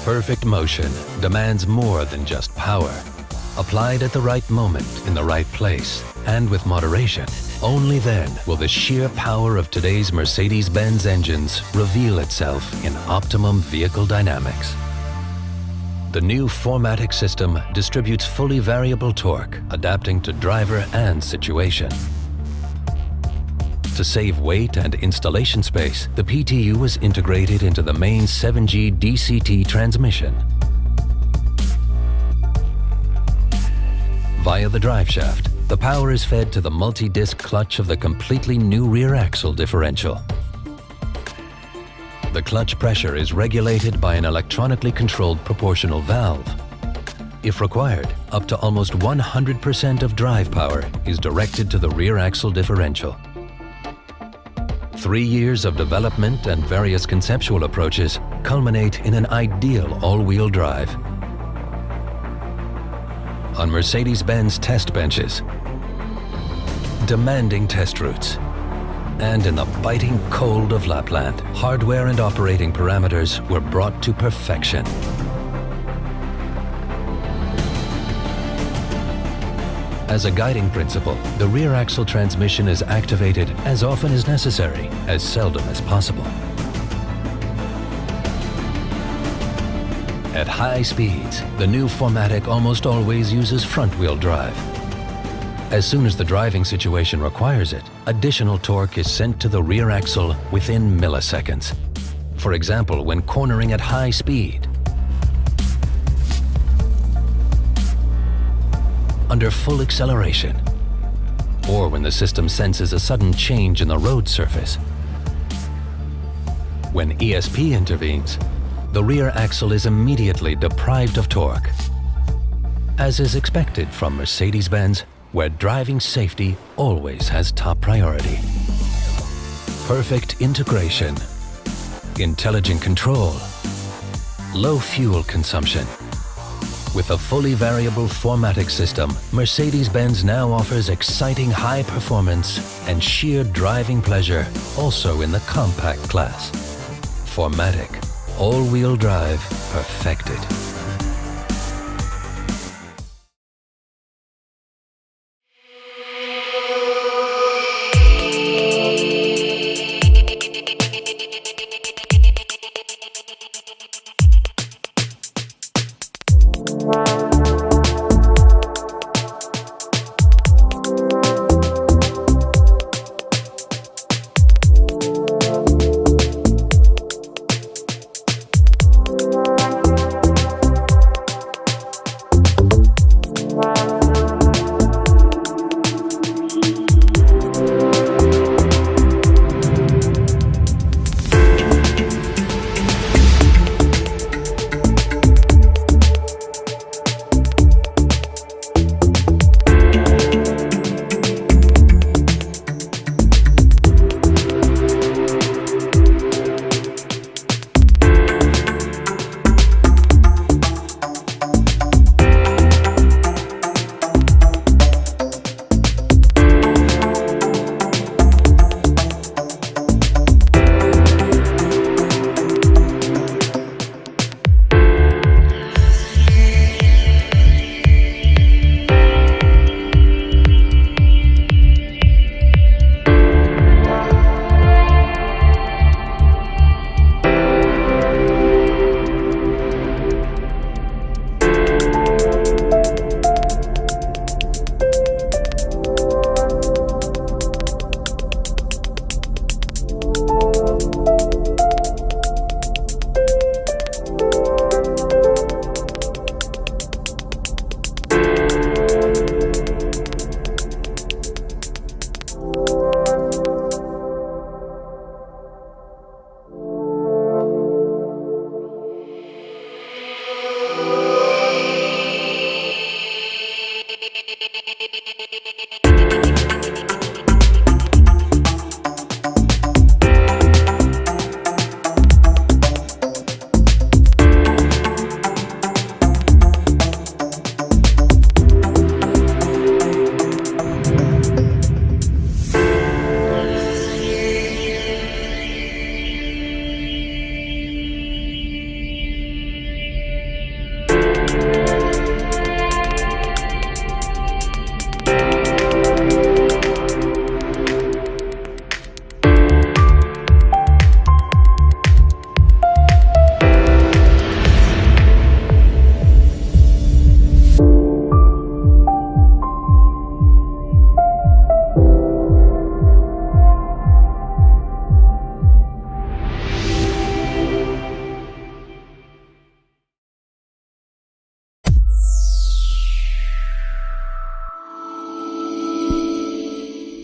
Perfect motion demands more than just power. Applied at the right moment, in the right place, and with moderation, only then will the sheer power of today's Mercedes-Benz engines reveal itself in optimum vehicle dynamics. The new 4MATIC system distributes fully variable torque, adapting to driver and situation. To save weight and installation space, the PTU was integrated into the main 7G DCT transmission. Via the driveshaft, the power is fed to the multi-disc clutch of the completely new rear axle differential. The clutch pressure is regulated by an electronically controlled proportional valve. If required, up to almost 100% of drive power is directed to the rear axle differential. 3 years of development and various conceptual approaches culminate in an ideal all-wheel drive. On Mercedes-Benz test benches, demanding test routes, and in the biting cold of Lapland, hardware and operating parameters were brought to perfection. As a guiding principle, the rear axle transmission is activated as often as necessary, as seldom as possible. At high speeds, the new 4MATIC almost always uses front-wheel drive. As soon as the driving situation requires it, additional torque is sent to the rear axle within milliseconds. For example, when cornering at high speed, under full acceleration, or when the system senses a sudden change in the road surface. When ESP intervenes, the rear axle is immediately deprived of torque, as is expected from Mercedes-Benz, where driving safety always has top priority. Perfect integration, intelligent control, low fuel consumption. With a fully variable 4MATIC system, Mercedes-Benz now offers exciting high performance and sheer driving pleasure, also in the compact class. 4MATIC, all-wheel drive perfected.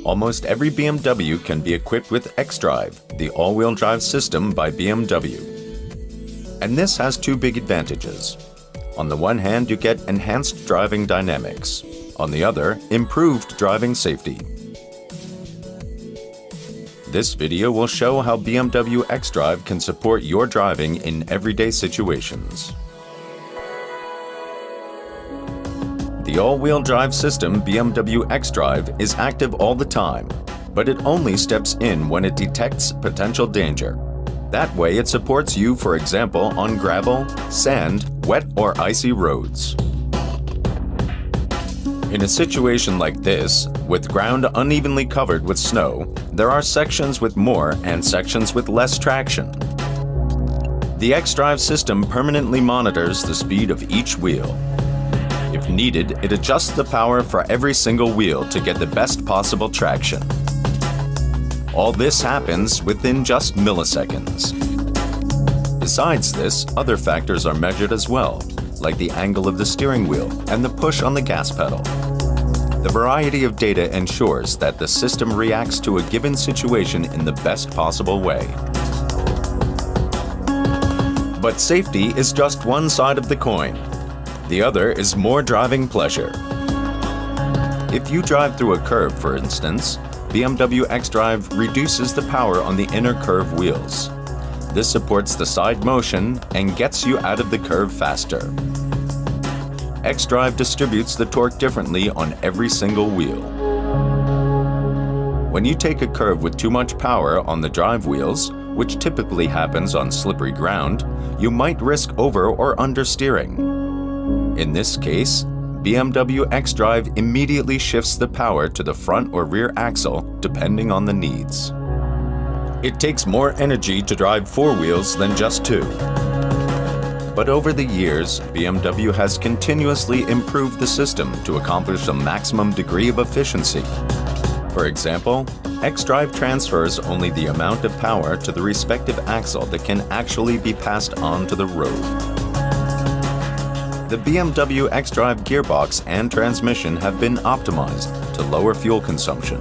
Almost every BMW can be equipped with xDrive, the all-wheel drive system by BMW. And this has two big advantages. On the one hand, you get enhanced driving dynamics. On the other, improved driving safety. This video will show how BMW xDrive can support your driving in everyday situations. The all-wheel drive system BMW xDrive is active all the time, but it only steps in when it detects potential danger. That way it supports you, for example, on gravel, sand, wet or icy roads. In a situation like this, with ground unevenly covered with snow, there are sections with more and sections with less traction. The xDrive system permanently monitors the speed of each wheel. If needed, it adjusts the power for every single wheel to get the best possible traction. All this happens within just milliseconds. Besides this, other factors are measured as well, like the angle of the steering wheel and the push on the gas pedal. The variety of data ensures that the system reacts to a given situation in the best possible way. But safety is just one side of the coin. The other is more driving pleasure. If you drive through a curve, for instance, BMW xDrive reduces the power on the inner curve wheels. This supports the side motion and gets you out of the curve faster. xDrive distributes the torque differently on every single wheel. When you take a curve with too much power on the drive wheels, which typically happens on slippery ground, you might risk over or understeering. In this case, BMW xDrive immediately shifts the power to the front or rear axle depending on the needs. It takes more energy to drive four wheels than just two. But over the years, BMW has continuously improved the system to accomplish a maximum degree of efficiency. For example, xDrive transfers only the amount of power to the respective axle that can actually be passed on to the road. The BMW xDrive gearbox and transmission have been optimized to lower fuel consumption,